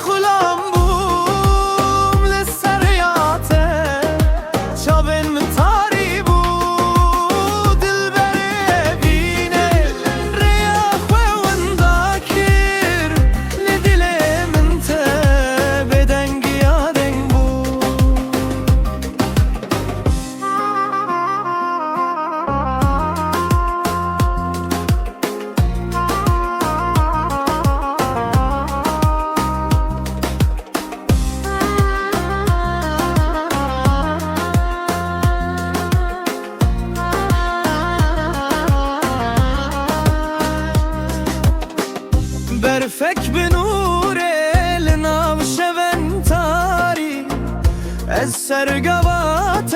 خلام بوم للسريعته شابن متاری بود دلبر بینه ریاخ و ونداکر لدل من ته بدنگ یادن بود برفک بنوره لناو شون تاری از سرگوات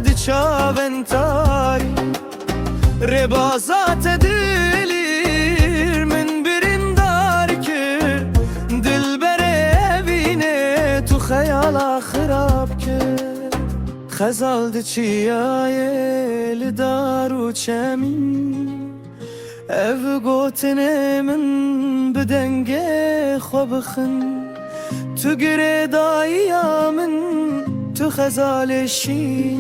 دچاون تاری ربازات دلیر من بریندار کر دل بره بینه تو خیال خراب کر خزال دچیای لدارو چمین اف گوتنه من بدنگه خوبخن تو گردایا من تو خزالشین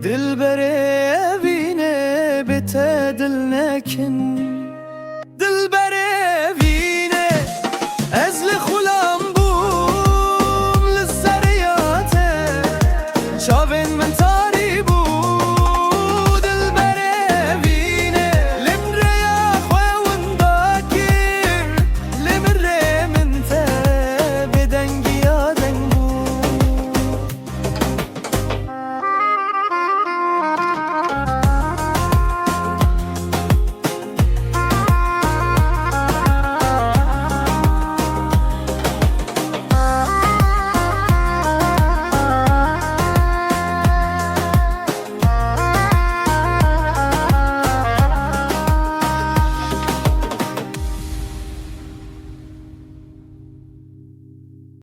دل بره بینه بته دل نکن